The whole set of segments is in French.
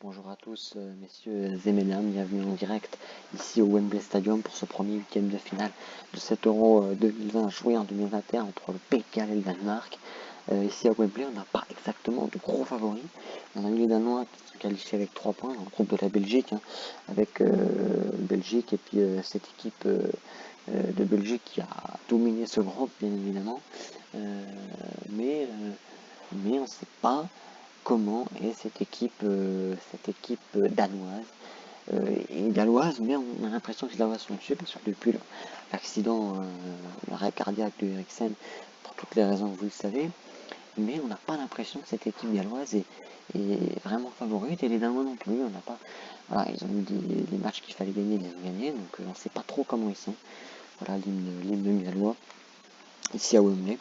Bonjour à tous, messieurs et mesdames, bienvenue en direct ici au Wembley Stadium pour ce premier huitième de finale de cet Euro 2020 joué en 2021 entre le Pays de Galles et le Danemark. Ici à Wembley, on n'a pas exactement de gros favoris. On a eu les Danois qui sont qualifiés avec 3 points dans le groupe de la Belgique, avec Belgique et puis cette équipe de Belgique qui a dominé ce groupe, bien évidemment. Mais on ne sait pas comment est cette équipe danoise. Et galloise, mais on a l'impression que les Danois sont dessus parce que depuis l'accident, l'arrêt cardiaque de Eriksen, pour toutes les raisons que vous le savez, mais on n'a pas l'impression que cette équipe galloise est vraiment favorite, et les Danois non plus. On n'a pas, voilà, ils ont eu des matchs qu'il fallait gagner, ils les ont gagnés, donc on ne sait pas trop comment ils sont. Voilà l'hymne gallois ici à Wembley.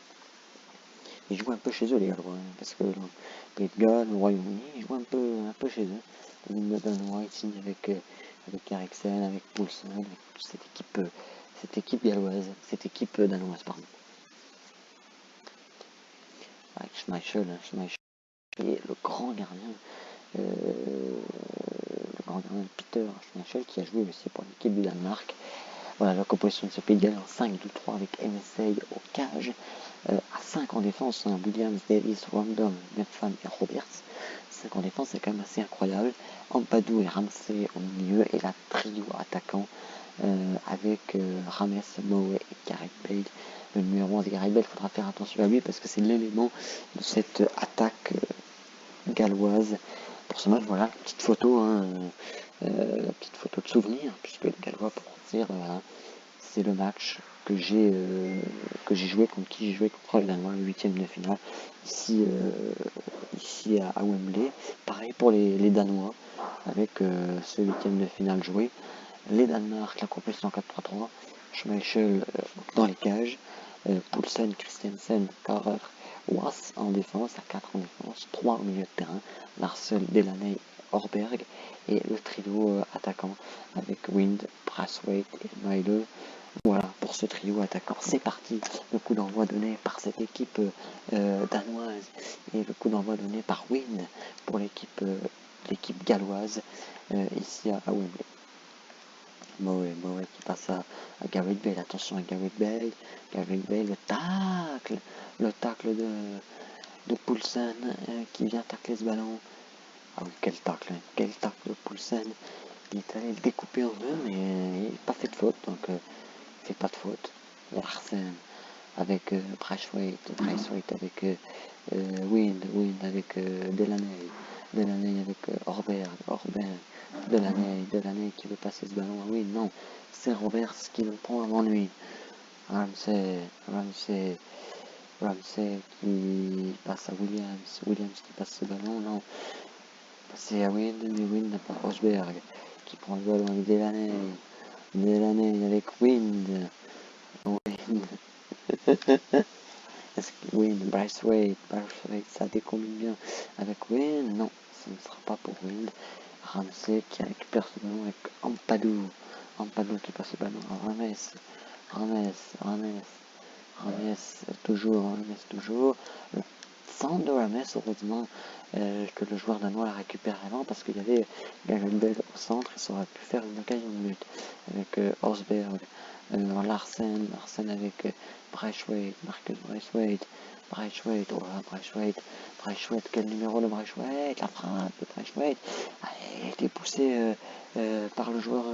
Ils jouent un peu chez eux, les Gallois, parce que le Pays de Galles, le Royaume-Uni, ils jouent un peu chez eux. L'hymne danois ici avec Eriksen, avec Poulsen, avec cette équipe galloise, cette équipe danoise, pardon. Avec Schmeichel et le grand gardien Peter Schmeichel qui a joué aussi pour l'équipe du Danemark. Voilà la composition de ce Pays de Galles en 5-2-3 avec MSA au cage. À 5 en défense, Williams, Davis, Rondon, Metfam et Roberts. 5 en défense, c'est quand même assez incroyable. Ampadu et Ramsey au milieu, et la trio attaquant avec Rames, Moe et Gareth Bale. Le numéro 11 Gareth Bale, il faudra faire attention à lui parce que c'est l'élément de cette attaque galloise. Pour ce match, voilà, petite photo, petite photo de souvenir, puisque les Gallois, pour dire, c'est le match que j'ai joué contre les Danois, le huitième de finale ici à Wembley. Pareil pour les Danois avec ce huitième de finale joué. Les Danemark, la compétition 4-3-3, Schmeichel dans les cages, Poulsen, Christensen, Karer, Was en défense, à 4 en défense, 3 au milieu de terrain, Larsel, Delaney, Horberg, et le trio attaquant avec Wind, Braithwaite et Milo. Voilà pour ce trio attaquant. C'est parti, le coup d'envoi donné par cette équipe danoise et le coup d'envoi donné par Wind pour l'équipe galloise ici à Wembley. Moe qui passe à Gareth Bale. Attention à Gareth Bale. Gareth Bale, le tacle de Poulsen qui vient tacler ce ballon. Ah oui, quel tacle de Poulsen. Il est allé le découper en deux, mais il n'a pas fait de faute, donc il fait pas de faute. Larsen avec Braithwaite avec Wind avec Delaney avec Horberg, Delaney qui veut passer ce ballon à Wind, non, c'est Roberts qui le prend avant lui. Ramsey qui passe à Williams qui passe ce ballon, non, c'est à Wind, mais Wind n'a pas Rosberg qui prend le ballon avec Delaney avec Wind. Est-ce que Wind, Braithwaite, ça décombine bien avec Wind? Non, ce ne sera pas pour Wind. Ramsey qui récupère ce ballon avec Ampadu qui passe le ballon à Rames, toujours. Le centre de Rames, heureusement que le joueur danois la récupère avant, parce qu'il y avait Gareth Bale au centre, et ça aurait pu faire une occasion de but avec Forsberg, Larsen avec Marcus Braithwaite, quel numéro de Braithwaite, la frappe de Braithwaite a été poussée par le joueur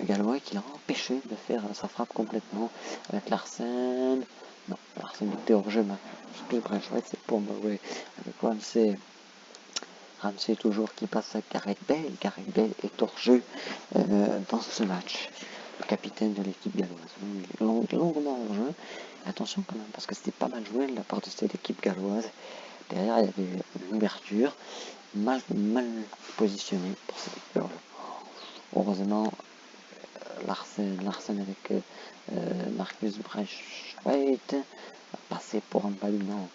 gallois qui l'a empêché de faire sa frappe complètement avec Larsen. Non, Larsen était hors jeu, mais Braithwaite c'est pour Murray avec Ramsey toujours qui passe à Gareth Bale. Gareth Bale est hors jeu dans ce match. Le capitaine de l'équipe galloise. Longuement hors jeu. Attention quand même, parce que c'était pas mal joué de la part de cette équipe galloise. Derrière, il y avait une ouverture mal positionnée pour cette équipe. Heureusement, Larsen avec Marcus Braithwaite a passé pour un ballon. Non.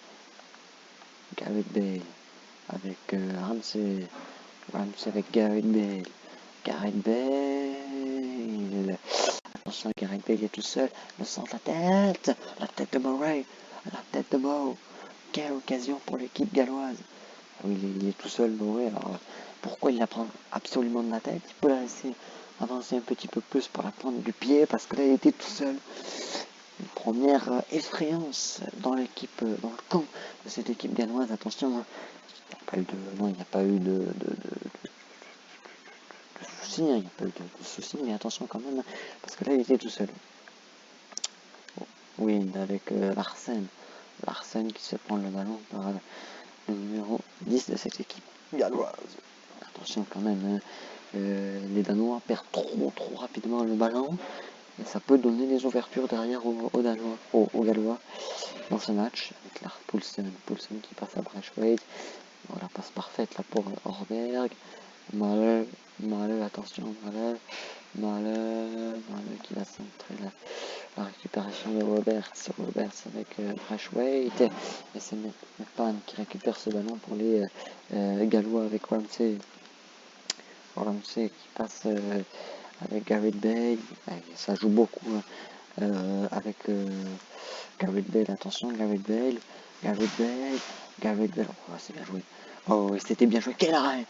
Gareth Bale avec Ramsey avec Gareth Bale. Attention, Gareth Bale est tout seul, le centre, la tête de Murray, la tête de Moe. Quelle occasion pour l'équipe galloise. il est tout seul, Boré. Alors, pourquoi il la prend absolument de la tête? Il peut la laisser avancer un petit peu plus pour la prendre du pied, parce que là, il était tout seul. Une première effrayance dans l'équipe, dans le camp de cette équipe danoise. Attention, hein. Il n'y a pas eu de soucis, hein. Il n'y a pas eu de soucis, mais attention quand même, parce que là, il était tout seul. Oui, avec Larsen. Larsen qui se prend le ballon par le numéro 10 de cette équipe galloise. Attention quand même, hein. Les Danois perdent trop rapidement le ballon. Et ça peut donner des ouvertures derrière aux Gallois dans ce match. Avec la Poulsen qui passe à Braithwaite. Voilà, passe parfaite là pour Horberg. Maleux, attention, Maleux qui va centrer la récupération de Roberts avec Braithwaite. Et c'est Pan qui récupère ce ballon pour les Gallois avec Ramsey qui passe avec Gareth Bale. Ça joue beaucoup avec Gareth Bale. Attention, Gareth Bale. Oh, c'est bien joué. Oh, c'était bien joué. Quel arrêt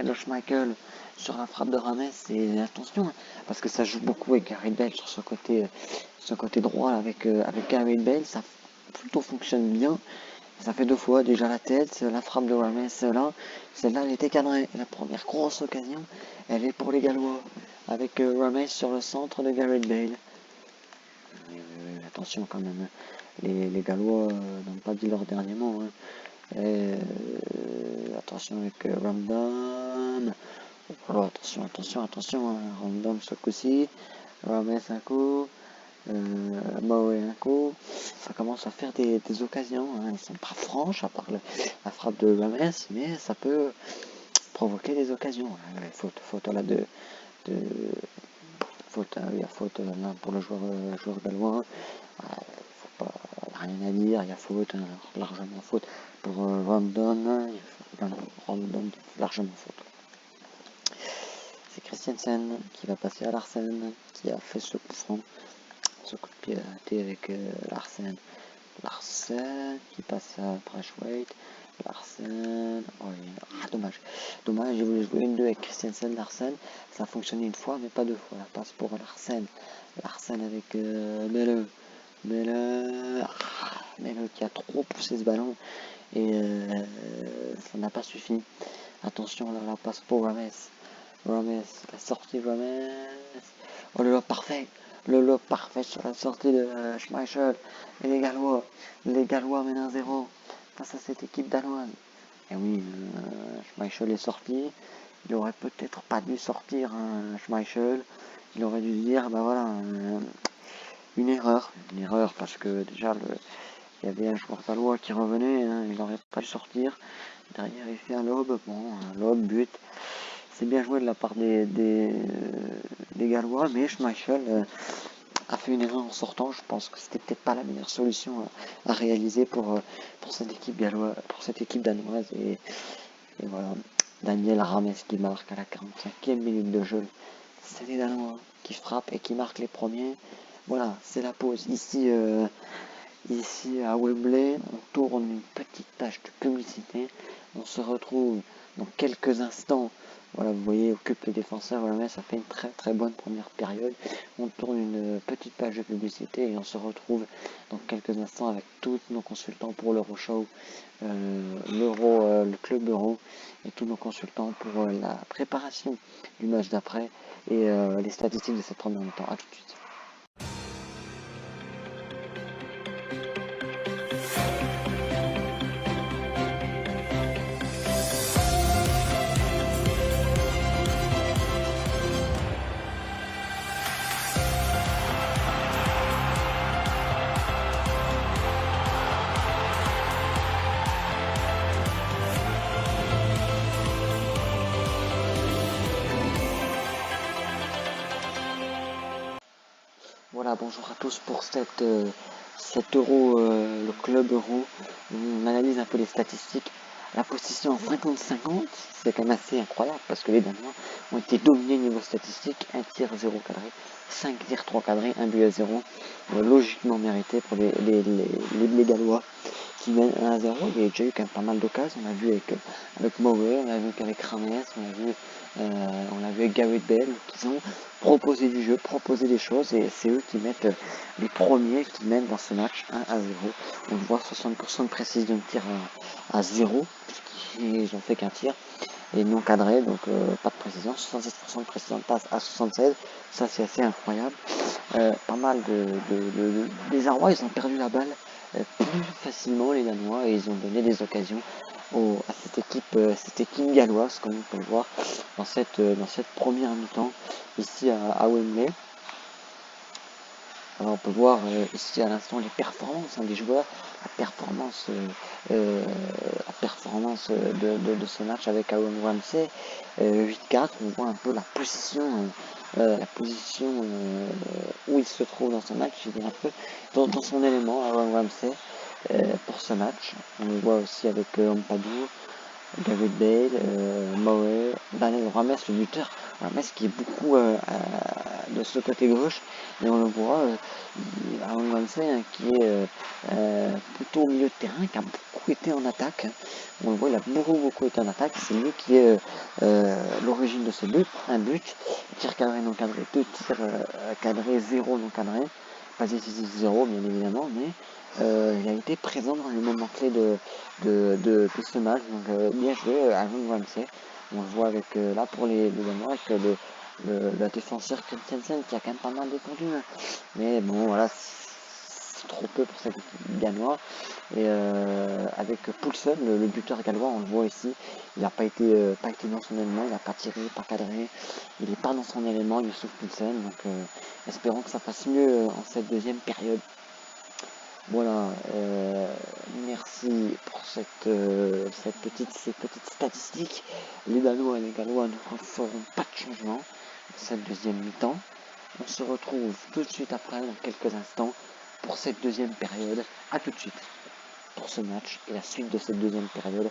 de Schmeichel sur la frappe de Rames. Et attention, parce que ça joue beaucoup avec Gareth Bale sur ce côté droit avec Gareth Bale. Ça plutôt fonctionne bien. Ça fait 2 fois déjà la tête, la frappe de Rames là, celle-là elle était cadrée. La première grosse occasion, elle est pour les Gallois, avec Rames sur le centre de Gareth Bale. Attention quand même, les Gallois n'ont pas dit leur dernier mot. Hein. Attention avec Random. Oh, attention, hein. Random ce coup-ci. Rames un coup. Un coup, ça commence à faire des occasions, hein. Elles ne sont pas franches à part la frappe de Rames, mais ça peut provoquer des occasions. Faute là faute là pour le joueur gallois. Il n'y a rien à dire, il y a faute, hein, largement faute pour Randon, largement faute. C'est Christiansen qui va passer à Larsen, qui a fait ce coup franc. Ce coup de pied arrêté avec Larsen qui passe à Braithwaite. Larsen, dommage, il voulait jouer une 2 avec Christiansen. Larsen, ça a fonctionné une fois mais pas 2 fois. La passe pour Larsen avec Melle qui a trop poussé ce ballon et ça n'a pas suffi. Attention là, la passe pour Rames, la sortie de Rames. Oh le lob parfait, sur la sortie de Schmeichel. Et les Gallois mènent 1-0 face à cette équipe danoise. Et oui, Schmeichel est sorti. Il aurait peut-être pas dû sortir, hein, Schmeichel. Il aurait dû dire, une erreur parce que déjà il y avait un joueur danois qui revenait, hein, il n'aurait pas dû sortir. Derrière il fait un lob, but. C'est bien joué de la part des Gallois, mais Schmeichel a fait une erreur en sortant. Je pense que c'était peut-être pas la meilleure solution à réaliser pour cette équipe galloise, pour cette équipe danoise. Et voilà, Daniel Rames qui marque à la 45e minute de jeu. C'est les Danois qui frappent et qui marquent les premiers. Voilà, c'est la pause. Ici à Wembley, on tourne une petite page de publicité. On se retrouve dans quelques instants. Voilà, vous voyez, occupe le défenseur. Voilà, ça fait une très bonne première période. On tourne une petite page de publicité et on se retrouve dans quelques instants avec tous nos consultants pour l'Euro Show, le Club Euro et tous nos consultants pour la préparation du match d'après et les statistiques de cette première mi-temps. A tout de suite. Voilà, bonjour à tous pour cet euro, le club euro. On analyse un peu les statistiques. La position 50-50, c'est quand même assez incroyable parce que les Danois ont été dominés niveau statistique, 1 tir 0 cadré, 5 tirs 3 cadrés, 1 but à 0, logiquement mérité pour les Gallois qui mènent 1 à 0. Il y a déjà eu quand même pas mal d'occasions, on l'a vu avec Mauer, on l'a vu qu'avec Rames, on l'a vu avec Gareth Bale, qui ont proposé du jeu, proposé des choses, et c'est eux qui mettent les premiers qui mènent dans ce match 1 à 0. On voit 60% de précision de tir à 0, puisqu'ils ont fait qu'un tir, et non cadré, donc pas de précision, 66% de précision de passe à 76, ça c'est assez incroyable. Pas mal les Arrois, ils ont perdu la balle plus facilement, les Danois, et ils ont donné des occasions à cette équipe galloise, comme on peut le voir dans cette première mi-temps ici à Wembley. Alors on peut voir ici à l'instant les performances des joueurs, la performance de ce match avec Aaron Ramsey, 8-4, on voit un peu la position où il se trouve dans ce match, il est un peu dans son élément, Aaron Ramsey, pour ce match. On le voit aussi avec Ampadour, Gareth Bale, Mauer, Daniel Rames, le buteur. Rames qui est beaucoup de ce côté gauche, et on le voit, Aaron Ramsey qui est plutôt au milieu de terrain, qui a beaucoup été en attaque. On le voit, il a beaucoup été en attaque. C'est lui qui est l'origine de ce but. Un but, tir cadré non cadré, 2 tirs cadrés, 0 non cadré. Pas décisif 0 bien évidemment, mais il a été présent dans les moments clés de ce match. Donc bien joué Aaron Ramsey. On le voit avec là pour les Danois avec le défenseur Christensen qui a quand même pas mal défendu. Mais bon voilà, c'est trop peu pour cette équipe danoise. Et avec Poulsen, le buteur gallois, on le voit ici, il n'a pas été dans son élément, il n'a pas tiré, pas cadré, il n'est pas dans son élément, Youssouf Poulsen. Donc espérons que ça passe mieux en cette deuxième période. Voilà, merci pour ces petites statistiques. Les Danois et les Gallois ne feront pas de changement dans cette deuxième mi-temps. On se retrouve tout de suite après, dans quelques instants, pour cette deuxième période. A tout de suite pour ce match et la suite de cette deuxième période.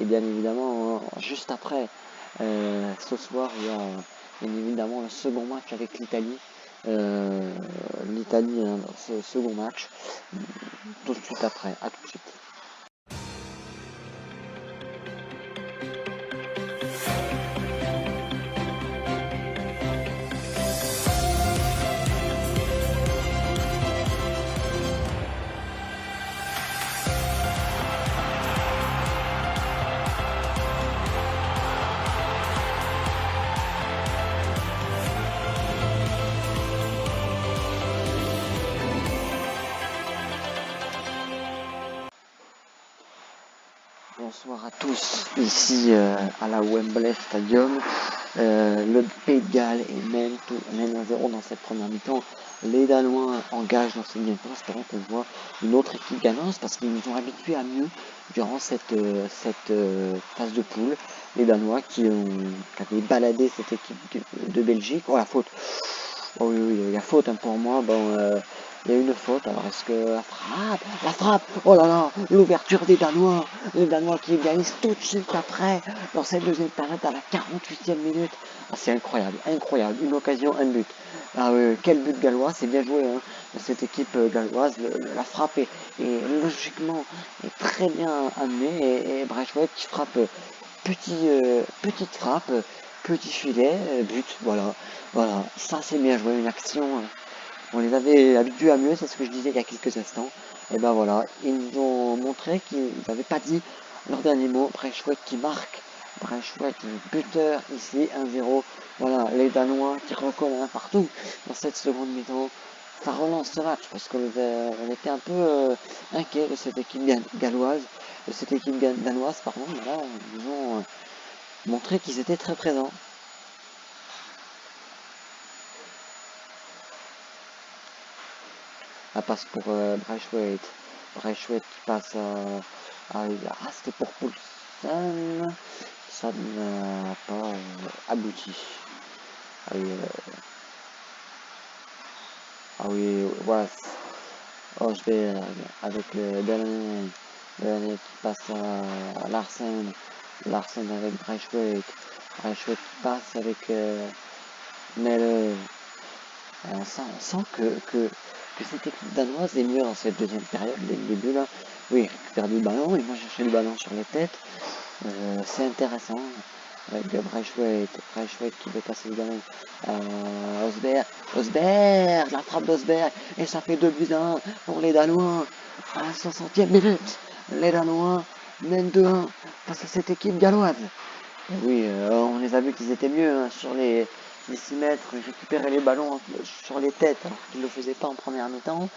Et bien évidemment, juste après, ce soir, il y a bien évidemment le second match avec l'Italie. L'Italie, ce second match, tout de suite après, à tout de suite. Bonsoir à tous, ici à la Wembley Stadium. Le Pays de Galles mène 1-0 dans cette première mi-temps. Les Danois engagent dans cette mi-temps, espérons qu'on voit une autre équipe gagnante parce qu'ils nous ont habitués à mieux durant cette phase de poule. Les Danois qui avaient baladé cette équipe de Belgique. Oh la faute! Oh oui, il y a faute pour moi. Bon, il y a une faute. Alors est-ce que la frappe, oh là là, l'ouverture des Danois, les Danois qui égalisent tout de suite après dans cette deuxième période à la 48e minute. Ah, c'est incroyable, une occasion, un but. Ah oui, quel but gallois, c'est bien joué hein, de cette équipe galloise. La frappe est logiquement très bien amenée et Braithwaite qui frappe petite frappe, petit filet, but, voilà, ça c'est bien joué, une action, on les avait habitués à mieux, c'est ce que je disais il y a quelques instants, et ben voilà, ils nous ont montré qu'ils n'avaient pas dit leur dernier mot. Braithwaite qui marque, Braithwaite buteur ici, 1-0, voilà, les Danois qui recollent un partout dans cette seconde mi-temps. Ça relance ce match parce qu'on était un peu inquiet de cette équipe galloise, danoise, pardon, voilà, ils ont montré qu'ils étaient très présents. La passe pour Braithwaite. Braithwaite qui passe c'était pour Poulsen. Ça n'a pas abouti. Ah oui, voilà. Oh, je vais avec le dernier qui passe à Larsen. Larsen avec Braithwaite. Braithwaite qui passe avec mais on sent que cette équipe danoise est mieux dans cette deuxième période, dès le début là. Oui, ils récupèrent du ballon, ils vont chercher le ballon sur les têtes. C'est intéressant. Avec Braithwaite qui veut passer le ballon à Osberg. Osberg, la frappe d'Osberg. Et ça fait 2-1 pour les Danois. À la 60e minute, les Danois mènent 2-1 face à cette équipe galloise. Et oui, on les a vus qu'ils étaient mieux hein, sur les 6 mètres, ils récupéraient les ballons sur les têtes alors qu'ils ne le faisaient pas en première mi-temps.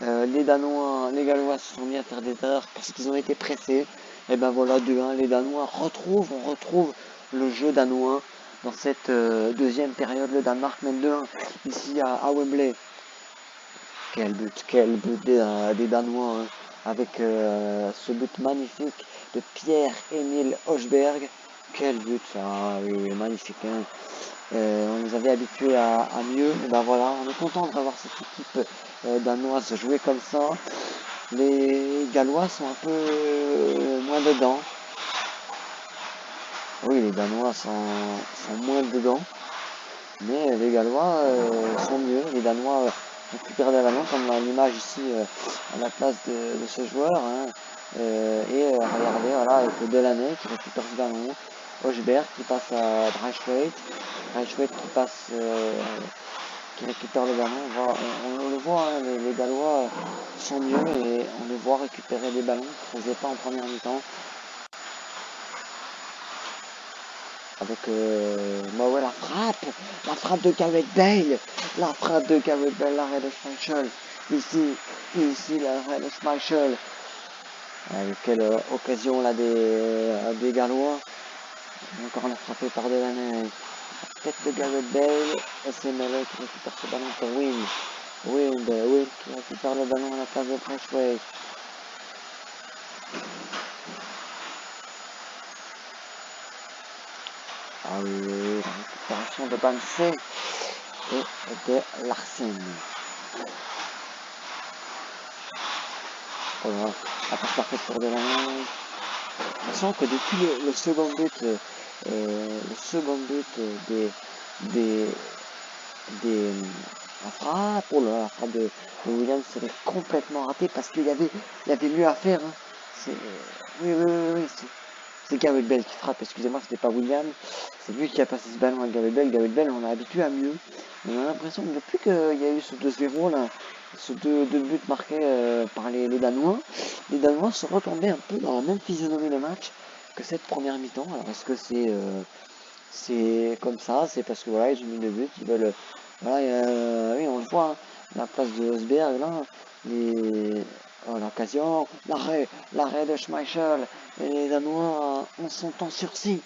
Les Gallois se sont mis à faire des erreurs parce qu'ils ont été pressés. Et ben voilà, 2-1, les Danois on retrouve le jeu danois dans cette deuxième période. Le Danemark mène 2-1 ici à Wembley. Quel but des Danois hein, avec ce but magnifique de Pierre-Emile Hochberg. Quel but, ah oui, magnifique. Hein. On nous avait habitués à mieux. Et ben voilà, on est content de voir cette équipe danoise jouer comme ça. Les Gallois sont un peu moins dedans. Oui, les Danois sont moins dedans. Mais les Gallois sont mieux. Les Danois récupèrent des ballons, comme l'image ici à la place de ce joueur. Hein. Regardez, voilà, avec Delaney qui récupère ce ballon. Hochberg qui passe à Braithwaite. Braithwaite qui récupère le ballon. On le voit, hein, les Gallois sont mieux et on les voit récupérer des ballons qu'ils ne faisaient pas en première mi-temps. Avec ouais, la frappe de Gareth Bale, l'arrêt de Schmeichel, ici l'arrêt de Schmeichel. Quelle occasion là des Gallois. Encore la frappée par Delaney. Tête de Gareth Bale, et c'est Mele qui récupère ce ballon pour Wind qui récupère le ballon à la place de Braithwaite. Ah oui, la récupération de Banse et de Larsen. Voilà, la passe parfaite pour Delaney. On sent que depuis le second but des la frappe, la frappe de Williams serait complètement ratée parce qu'il y avait mieux à faire. Hein. Oui, c'est Gareth Bale qui frappe, excusez-moi, c'était pas Williams. C'est lui qui a passé ce ballon à Gareth Bale. Gareth Bale, on a habitué à mieux. On a l'impression que depuis qu'il y a eu ce 2-0 là, ce deux buts marqués par les Danois se retombaient un peu dans la même physionomie de match que cette première mi-temps. Alors est-ce que c'est comme ça, c'est parce que voilà, ils ont mis 2 buts, ils veulent. Voilà, oui, on le voit, hein, la place de Osberg là, l'occasion, l'arrêt de Schmeichel, et les Danois sont en sursis.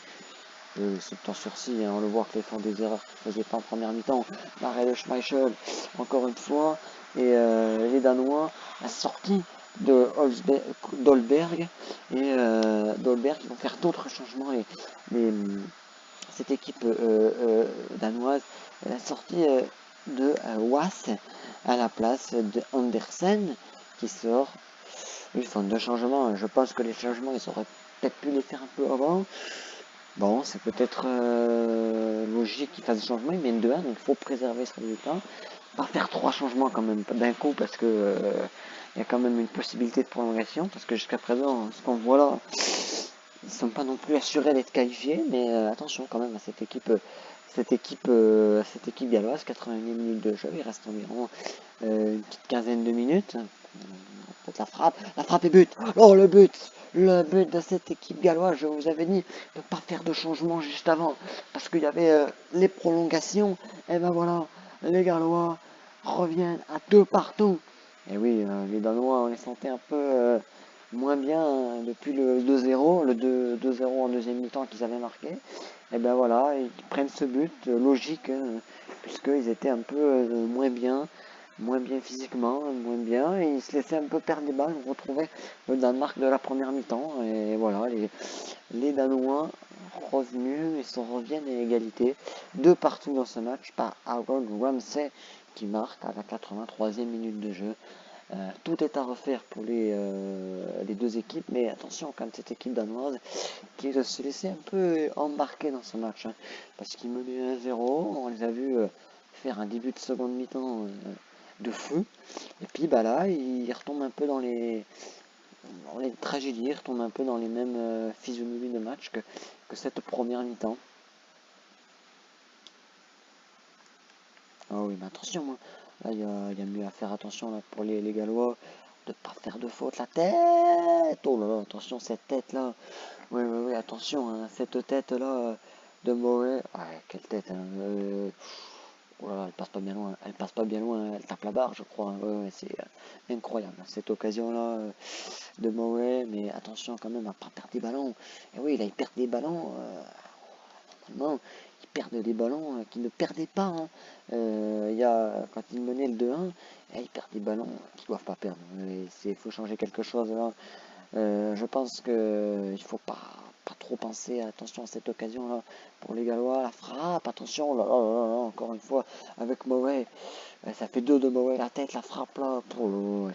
Ils sont en sursis, hein, on le voit que les font des erreurs qu'ils ne faisaient pas en première mi-temps. L'arrêt de Schmeichel, encore une fois, et les Danois, la sortie d'Olberg, et d'Olberg, ils vont faire d'autres changements, cette équipe danoise, la sortie de Wass à la place de Andersen qui sort. Ils font 2 changements. Je pense que les changements, ils auraient peut-être pu les faire un peu avant. Bon, c'est peut-être logique qu'ils fassent des changements. Ils mènent 2-1, donc il faut préserver ce résultat. Pas faire 3 changements quand même d'un coup parce que il y a quand même une possibilité de prolongation. Parce que jusqu'à présent, ce qu'on voit là, ils ne sont pas non plus assurés d'être qualifiés, mais attention quand même à cette équipe galloise, 81 minutes de jeu, il reste environ une petite quinzaine de minutes. Peut-être la frappe et but. Oh le but de cette équipe galloise, je vous avais dit de ne pas faire de changement juste avant, parce qu'il y avait les prolongations, et ben voilà, les Gallois reviennent à 2 partout. Et oui, les Danois, on les sentait un peu moins bien hein, depuis le 2-0, le 2-0 en deuxième mi-temps qu'ils avaient marqué. Et ben voilà, ils prennent ce but, logique, hein, puisqu'ils étaient un peu moins bien physiquement, moins bien, et ils se laissaient un peu perdre les balles. On retrouvait le Danemark de la première mi-temps, et voilà, les Danois revenus, ils se reviennent à égalité, 2 partout dans ce match, par Harold Ramsey qui marque à la 83e minute de jeu. Tout est à refaire pour les deux équipes, mais attention quand même cette équipe danoise qui se laissait un peu embarquer dans ce match, hein, parce qu'ils menaient 1-0, on les a vus faire un début de seconde mi-temps de feu, et puis bah là ils retombent un peu dans les tragédies, ils retombent un peu dans les mêmes physionomies de match que cette première mi-temps. Ah oui, mais attention, hein. Là il y a mieux à faire attention là, pour les Gallois, de pas faire de faute. La tête! Oh là là, attention cette tête là. Oui, oui, oui, attention, hein, cette tête là de Murray. Ouais, quelle tête, hein. Oh là là, elle passe pas bien loin. Elle passe pas bien loin, elle tape la barre, je crois, hein. Ouais, ouais, c'est incroyable, hein, cette occasion là de Murray. Mais attention quand même à pas perdre des ballons. Et oui, là il perd des ballons. Normalement, ils perdent des ballons qu'ils ne perdaient pas, hein. Quand ils menaient le 2-1, ils perdent des ballons qu'ils ne doivent pas perdre. Il faut changer quelque chose là. Je pense qu'il faut pas trop penser, attention à cette occasion-là pour les Gallois, la frappe, attention, là, encore une fois, avec Moway, ça fait deux de Moway, la tête, la frappe là, il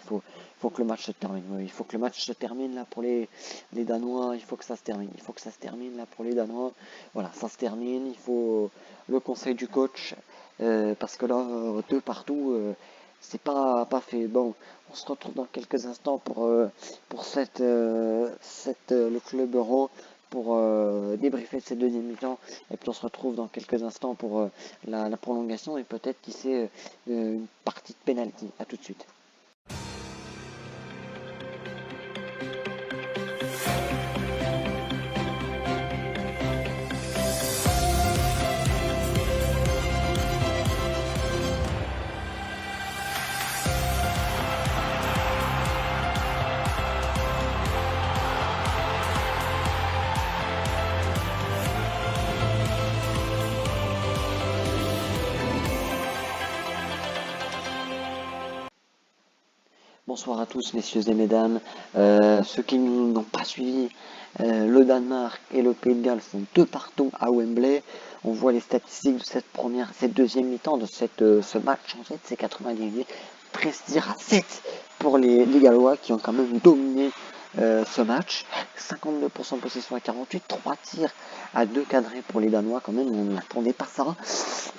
faut que le match se termine, il faut que le match se termine là pour les Danois, il faut que ça se termine, il faut que ça se termine là pour les Danois, voilà, ça se termine, il faut le conseil du coach, parce que là, deux partout, c'est pas fait. Bon, on se retrouve dans quelques instants pour le club euro, pour débriefer de cette deuxième mi-temps. Et puis on se retrouve dans quelques instants pour la prolongation et peut-être, qui sait, une partie de pénalty. A tout de suite. Bonsoir à tous, messieurs et mesdames. Ceux qui n'ont pas suivi, le Danemark et le Pays de Galles font 2 partout à Wembley. On voit les statistiques de cette deuxième mi-temps, de ce match. En fait, c'est 90 minutes, 13 tirs à 7 pour les Gallois qui ont quand même dominé ce match. 52% de possession à 48, 3 tirs à 2 cadrés pour les Danois quand même. On n'attendait pas ça.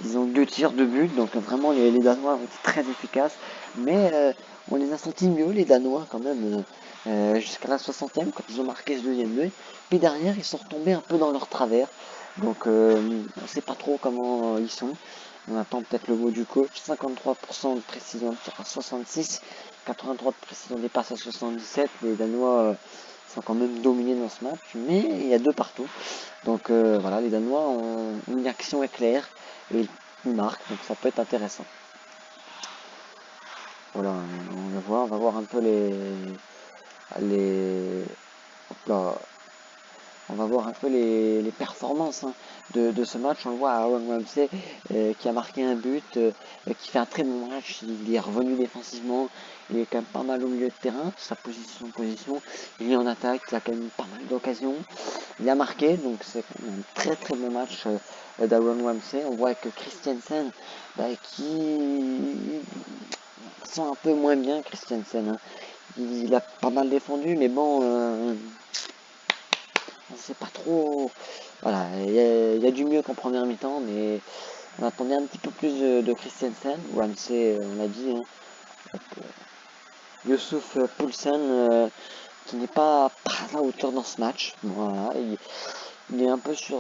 Ils ont 2 tirs de but, donc vraiment les Danois ont été très efficaces. Mais on les a sentis mieux, les Danois, quand même, jusqu'à la 60e, quand ils ont marqué ce deuxième but. Puis derrière, ils sont retombés un peu dans leur travers. Donc, on ne sait pas trop comment ils sont. On attend peut-être le mot du coach. 53% de précision de tir à 66, 83% de précision des passes à 77. Les Danois sont quand même dominés dans ce match, mais il y a 2 partout. Donc voilà, les Danois ont une action éclair et ils marquent, donc ça peut être intéressant. Voilà, on le voit, on va voir un peu hop là, on va voir un peu les performances, hein, de ce match. On le voit à Aaron Ramsey qui a marqué un but, qui fait un très bon match. Il est revenu défensivement, il est quand même pas mal au milieu de terrain, sa position. Il est en attaque, il a quand même pas mal d'occasions. Il a marqué, donc c'est un très très bon match d'Aaron Ramsey. On voit que Christiansen, qui sent un peu moins bien, Christiansen, hein. Il a pas mal défendu, mais bon, on sait pas trop. Voilà, il y a du mieux qu'en première mi-temps, mais on attendait un petit peu plus de Christiansen. Ramsey, on l'a dit, hein. Youssouf Poulsen, qui n'est pas à la hauteur dans ce match. Voilà, il est un peu sur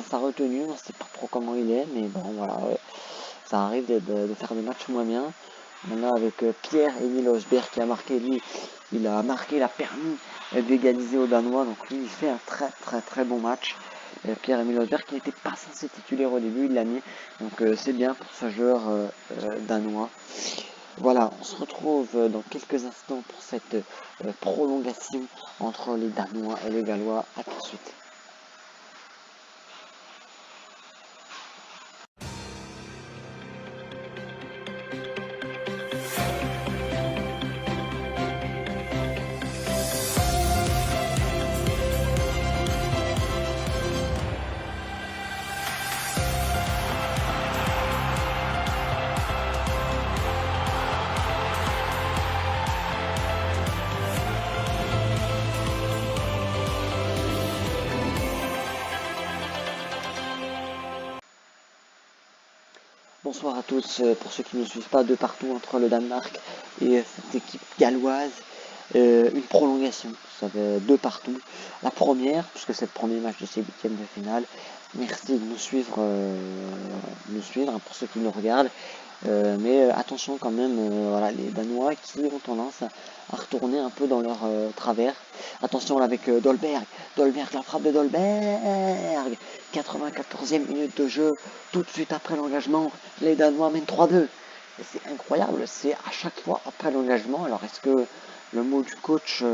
sa retenue, on ne sait pas trop comment il est, mais bon, voilà, ça arrive de faire des matchs moins bien. On a avec Pierre-Emile Osberg qui a marqué, lui, il a marqué, il a permis d'égaliser aux Danois, donc lui il fait un très très très bon match. Pierre-Emile Osberg qui n'était pas censé titulaire au début, il l'a mis, donc c'est bien pour ce joueur danois. Voilà, on se retrouve dans quelques instants pour cette prolongation entre les Danois et les Gallois. A tout de suite. Bonsoir à tous, pour ceux qui ne suivent pas, de partout entre le Danemark et cette équipe galloise, une prolongation, ça fait deux partout. La première, puisque c'est le premier match de ces huitièmes de finale, merci de nous suivre hein, pour ceux qui nous regardent. Mais attention quand même, voilà, les Danois qui ont tendance à retourner un peu dans leur travers. Attention là avec Dolberg, la frappe de Dolberg, 94e minute de jeu, tout de suite après l'engagement, les Danois mènent 3-2. C'est incroyable, c'est à chaque fois après l'engagement. Alors est-ce que le mot du coach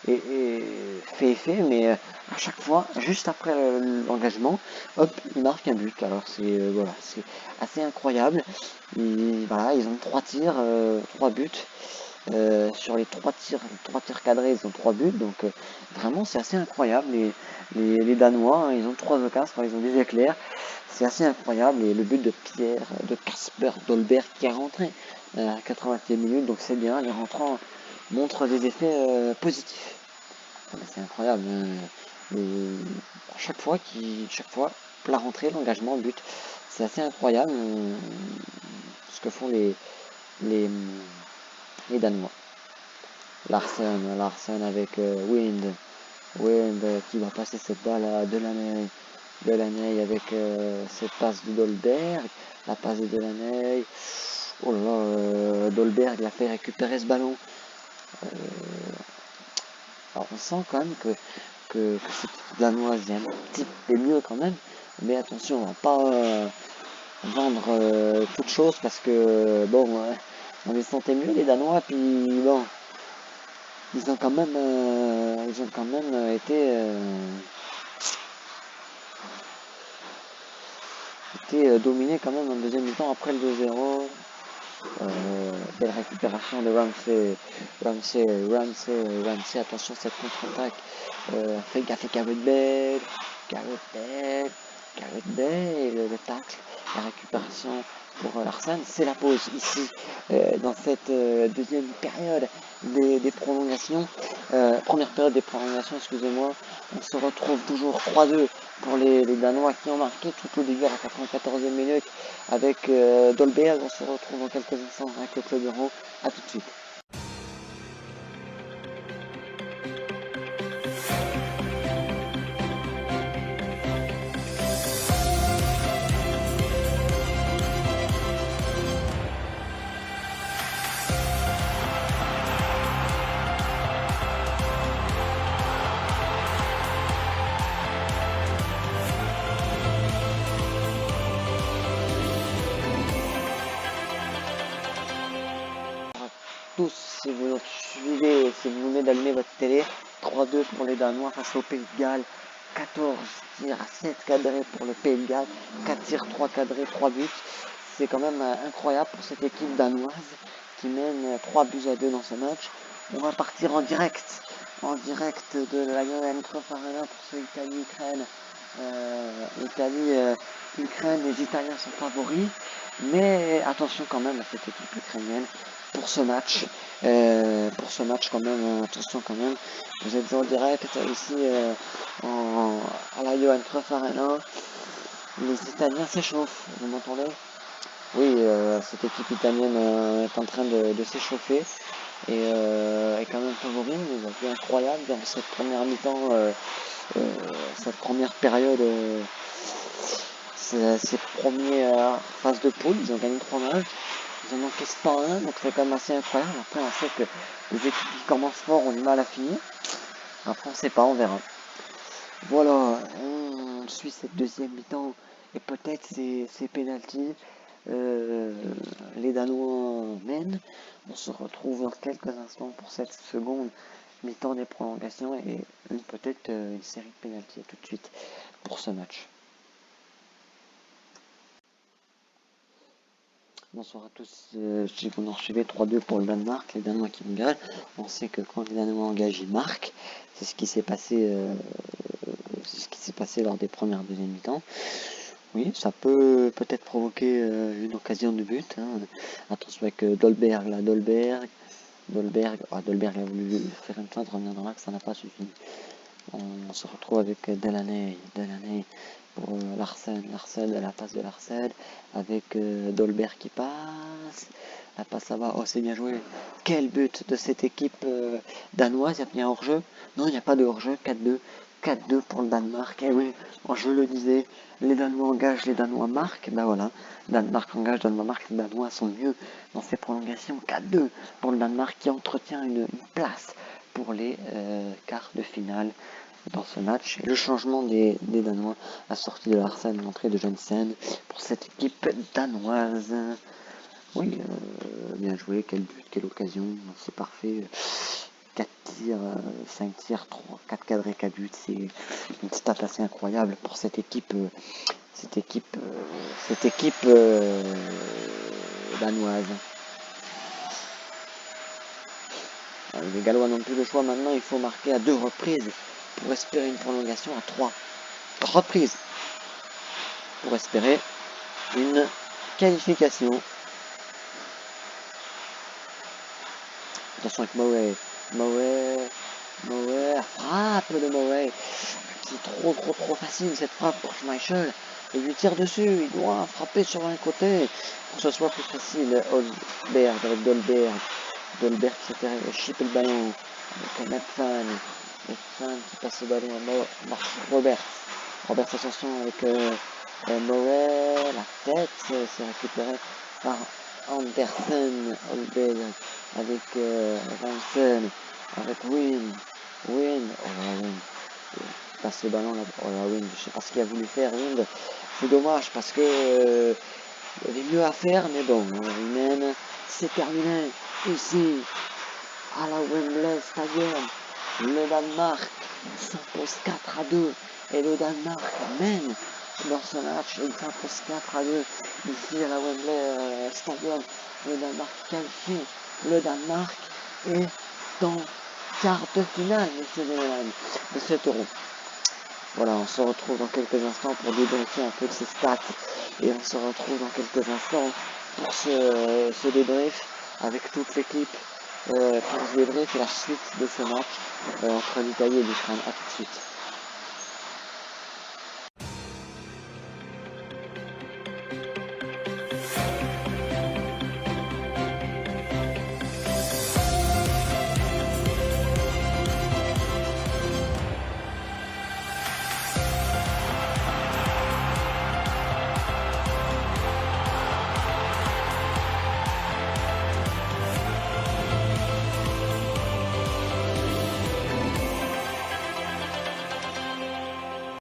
fait effet, mais à chaque fois, juste après l'engagement, hop, ils marquent un but. Alors voilà, c'est assez incroyable. Voilà, ils ont 3 tirs, 3 buts. Sur les 3 tirs cadrés, ils ont 3 buts. Donc vraiment, c'est assez incroyable. Les Danois, hein, ils ont 3 occasions, ils ont des éclairs. C'est assez incroyable. Et le but de Kasper Dolberg qui est rentré à la 80e minute, donc c'est bien. Les rentrants montrent des effets positifs. C'est incroyable. Chaque fois, la rentrée, l'engagement, le but, c'est assez incroyable ce que font les, les Danois. Larsen avec Wind qui va passer cette balle à Delaney avec cette passe de Dolberg, la passe de Delaney. Oh là là, Dolberg l'a fait récupérer ce ballon. Alors on sent quand même que cette équipe danoise est un petit peu mieux quand même, mais attention, on va pas vendre toute chose parce que bon, on les sentait mieux les Danois, puis bon, ils ont quand même été dominés quand même en deuxième mi-temps après le 2-0. Belle récupération de Ramsey, attention cette contre-attaque. Fait gaffe à Gareth Bale, le tacle, la récupération pour Larsen. C'est la pause ici dans cette deuxième période des prolongations. Première période des prolongations, excusez-moi. On se retrouve toujours 3-2 pour les Danois qui ont marqué tout au début à la 94e minute avec Dolberg. On se retrouve dans quelques instants avec le Club Euro. A tout de suite. Tous, si vous nous suivez, si vous venez d'allumer votre télé, 3-2 pour les Danois face au Pays de Galles, 14 tirs à 7 cadrés pour le Pays de Galles, 4 tirs, 3 cadrés, 3 buts. C'est quand même incroyable pour cette équipe danoise qui mène 3-2 dans ce match. On va partir en direct de la Johan Cruyff Arena pour ce Italie-Ukraine. Italie-Ukraine, les Italiens sont favoris, mais attention quand même à cette équipe ukrainienne. Pour ce match quand même, attention quand même, vous êtes en direct ici à la Johan Cruyff Arena, les Italiens s'échauffent, vous m'entendez? Oui, cette équipe italienne est en train de s'échauffer et est quand même favori, ils ont été incroyables dans cette première mi-temps, cette première période, ces premières phases de poule, ils ont gagné 3 matchs. Ils en encaissent pas un, donc c'est quand même assez incroyable. Après, on sait que les équipes qui commencent fort ont du mal à finir. Après, on sait pas, on verra. Voilà, on suit cette deuxième mi-temps et peut-être ces pénaltys. Les Danois mènent. On se retrouve dans quelques instants pour cette seconde mi-temps des prolongations et peut-être une série de pénaltys tout de suite pour ce match. Bonsoir à tous, si vous nous recevez 3-2 pour le Danemark, les Danois qui engagent. On sait que quand les Danois engagent, ils marquent. C'est ce qui s'est passé, lors des premières deuxièmes mi-temps. Oui, ça peut peut-être provoquer une occasion de but. Hein. Attention avec Dolberg a voulu faire une feinte, revenir dans l'axe, ça n'a pas suffi. On se retrouve avec Delaney pour Larsen à la passe de Larsen, avec Dolberg qui passe, la passe là-bas, oh c'est bien joué, quel but de cette équipe danoise, il y a bien hors-jeu, non il n'y a pas de hors-jeu, 4-2, 4-2 pour le Danemark, et oui, je le disais, les Danois engagent, les Danois marquent, ben voilà, Danemark engage, Danois marque, les Danois sont mieux dans ces prolongations, 4-2 pour le Danemark qui entretient une place pour les quarts de finale dans ce match. Et le changement des Danois, la sortie de Larsen, l'entrée de Jensen pour cette équipe danoise. Oui, bien joué, quel but, quelle occasion, c'est parfait. 4 tirs, 5 tirs, 3, 4 cadrés, 4 buts, c'est une stat assez incroyable pour cette équipe, danoise. Les Gallois n'ont plus le choix maintenant, il faut marquer à 2 reprises pour espérer une prolongation, à 3 reprises pour espérer une qualification. Attention avec Mauer, frappe de Mauer, c'est trop facile cette frappe pour Schmeichel. Il lui tire dessus, il doit frapper sur un côté pour que ce soit plus facile. Dolberg avec Dolberg qui s'est chipé le ballon avec Metfan qui passe le ballon à Roberts. Attention avec Mauer, la tête, c'est récupéré par Andersen, Holberg avec Ransen, avec Wynn, passe le ballon là, Wynn, je sais pas ce qu'il a voulu faire, Wynn, c'est dommage parce que il y avait mieux à faire, mais bon, Wynn, c'est terminé, ici, à la Wembley Stadium, le Danemark s'impose 4-2, et le Danemark mène dans ce match, il s'impose 4-2, ici à la Wembley Stadium, le Danemark qualifie, le Danemark est dans quart de finale, messieurs et mesdames, de cet euro. Voilà, on se retrouve dans quelques instants pour débriefer un peu de ces stats, et on se retrouve dans quelques instants pour ce débrief avec toute l'équipe, pour ce débrief et la suite de ce match entre l'Italie et l'Ukraine. A tout de suite.